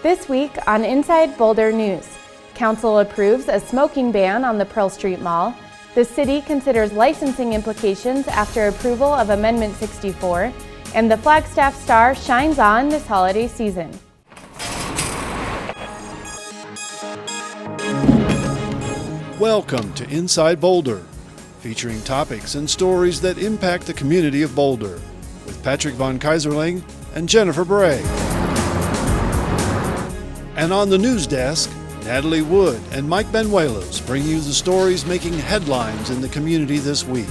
This week on Inside Boulder News, Council approves a smoking ban on the Pearl Street Mall. The city considers licensing implications after approval of Amendment 64, and the Flagstaff Star shines on this holiday season. Welcome to Inside Boulder, featuring topics and stories that impact the community of Boulder, with Patrick Von Kaiserling and Jennifer Bray. And on the news desk, Natalie Wood and Mike Benuelos bring you the stories making headlines in the community this week.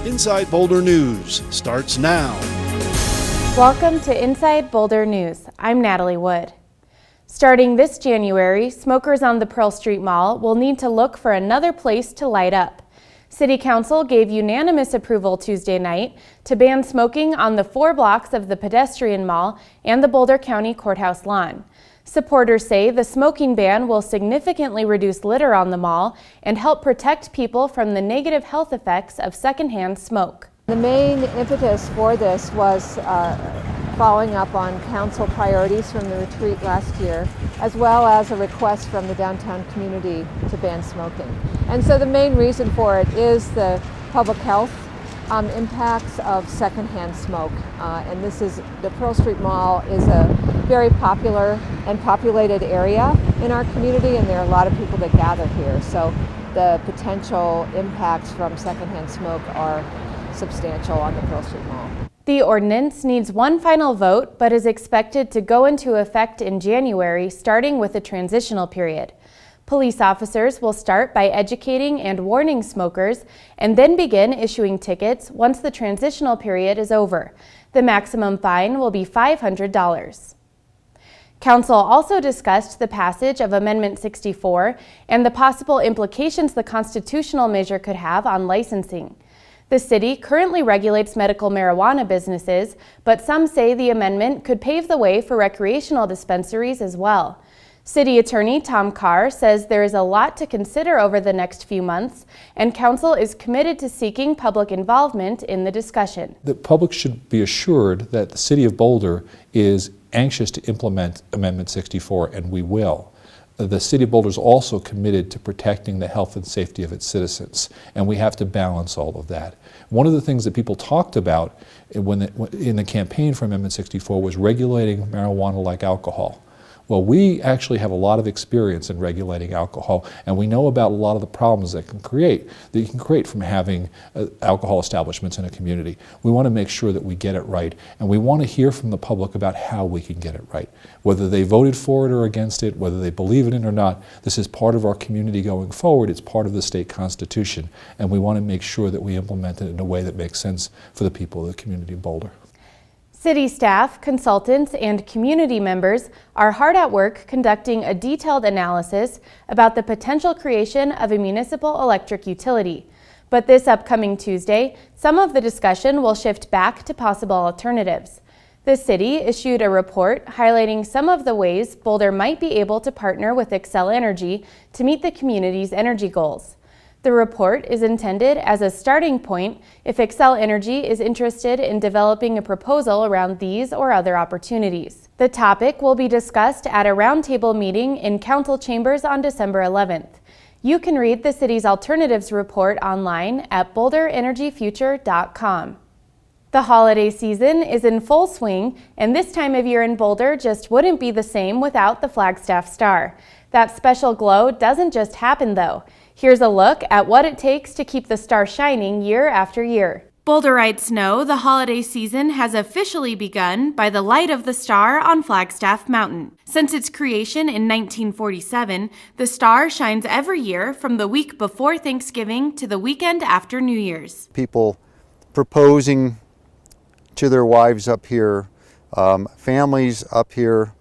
Inside Boulder News starts now. Welcome to Inside Boulder News. I'm Natalie Wood. Starting this January, smokers on the Pearl Street Mall will need to look for another place to light up. City Council gave unanimous approval Tuesday night to ban smoking on the 4 blocks of the pedestrian mall and the Boulder County Courthouse lawn. Supporters say the smoking ban will significantly reduce litter on the mall and help protect people from the negative health effects of secondhand smoke. The main impetus for this was following up on council priorities from the retreat last year, as well as a request from the downtown community to ban smoking. And so the main reason for it is the public health impacts of secondhand smoke. And the Pearl Street Mall is a very popular and populated area in our community, and there are a lot of people that gather here. So the potential impacts from secondhand smoke are substantial on the Pearl Street Mall. The ordinance needs one final vote, but is expected to go into effect in January, starting with a transitional period. Police officers will start by educating and warning smokers and then begin issuing tickets once the transitional period is over. The maximum fine will be $500. Council also discussed the passage of Amendment 64 and the possible implications the constitutional measure could have on licensing. The city currently regulates medical marijuana businesses, but some say the amendment could pave the way for recreational dispensaries as well. City Attorney Tom Carr says there is a lot to consider over the next few months, and Council is committed to seeking public involvement in the discussion. The public should be assured that the City of Boulder is anxious to implement Amendment 64, and we will. The City of Boulder is also committed to protecting the health and safety of its citizens, and we have to balance all of that. One of the things that people talked about in the campaign for Amendment 64 was regulating marijuana like alcohol. Well, we actually have a lot of experience in regulating alcohol, and we know about a lot of the problems that you can create from having alcohol establishments in a community. We want to make sure that we get it right, and we want to hear from the public about how we can get it right. Whether they voted for it or against it, whether they believe in it or not, this is part of our community going forward. It's part of the state constitution, and we want to make sure that we implement it in a way that makes sense for the people of the community of Boulder. City staff, consultants, and community members are hard at work conducting a detailed analysis about the potential creation of a municipal electric utility. But this upcoming Tuesday, some of the discussion will shift back to possible alternatives. The city issued a report highlighting some of the ways Boulder might be able to partner with Xcel Energy to meet the community's energy goals. The report is intended as a starting point if Xcel Energy is interested in developing a proposal around these or other opportunities. The topic will be discussed at a roundtable meeting in Council Chambers on December 11th. You can read the city's alternatives report online at bouldrenergyfuture.com. The holiday season is in full swing, and this time of year in Boulder just wouldn't be the same without the Flagstaff Star. That special glow doesn't just happen, though. Here's a look at what it takes to keep the star shining year after year. Boulderites know the holiday season has officially begun by the light of the star on Flagstaff Mountain. Since its creation in 1947, the star shines every year from the week before Thanksgiving to the weekend after New Year's. People proposing to their wives up here, families up here.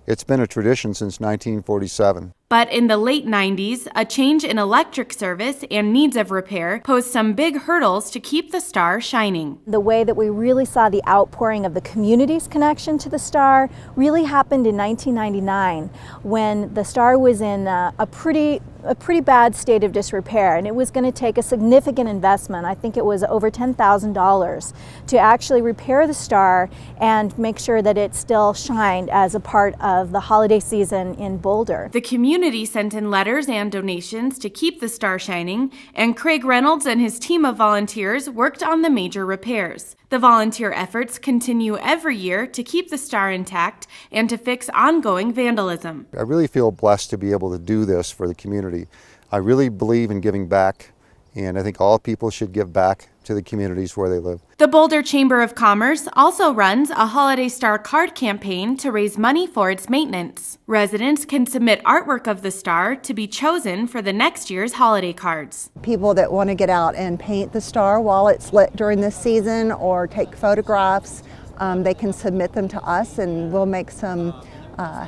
It's been a tradition since 1947. But in the late 90s, a change in electric service and needs of repair posed some big hurdles to keep the star shining. The way that we really saw the outpouring of the community's connection to the star really happened in 1999 when the star was in a pretty a pretty bad state of disrepair, and it was going to take a significant investment. I think it was over $10,000 to actually repair the Star and make sure that it still shined as a part of the holiday season in Boulder. The community sent in letters and donations to keep the Star shining, and Craig Reynolds and his team of volunteers worked on the major repairs. The volunteer efforts continue every year to keep the Star intact and to fix ongoing vandalism. I really feel blessed to be able to do this for the community. I really believe in giving back, and I think all people should give back to the communities where they live. The Boulder Chamber of Commerce also runs a Holiday Star card campaign to raise money for its maintenance. Residents can submit artwork of the Star to be chosen for the next year's holiday cards. People that want to get out and paint the Star while it's lit during this season or take photographs, they can submit them to us, and we'll make some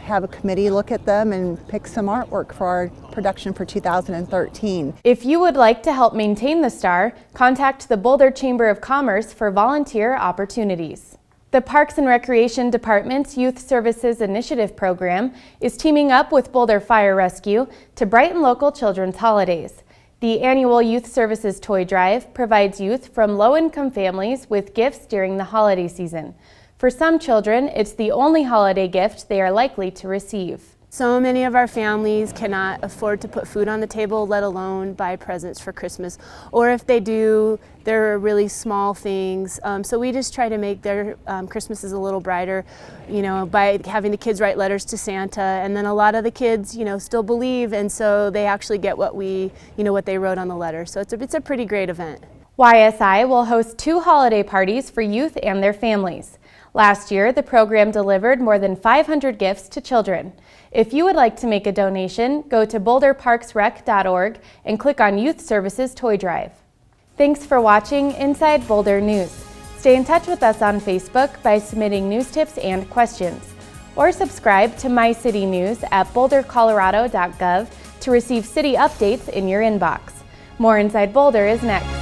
have a committee look at them and pick some artwork for our production for 2013. If you would like to help maintain the Star, contact the Boulder Chamber of Commerce for volunteer opportunities. The Parks and Recreation Department's Youth Services Initiative program is teaming up with Boulder Fire Rescue to brighten local children's holidays. The annual Youth Services Toy Drive provides youth from low-income families with gifts during the holiday season. For some children, it's the only holiday gift they are likely to receive. So many of our families cannot afford to put food on the table, let alone buy presents for Christmas. Or if they do, they're really small things. So we just try to make their Christmases a little brighter, by having the kids write letters to Santa. And then a lot of the kids, still believe, and so they actually get what what they wrote on the letter. So it's a pretty great event. YSI will host 2 holiday parties for youth and their families. Last year, the program delivered more than 500 gifts to children. If you would like to make a donation, go to boulderparksrec.org and click on Youth Services Toy Drive. Thanks for watching Inside Boulder News. Stay in touch with us on Facebook by submitting news tips and questions, or subscribe to My City News at bouldercolorado.gov to receive city updates in your inbox. More Inside Boulder is next.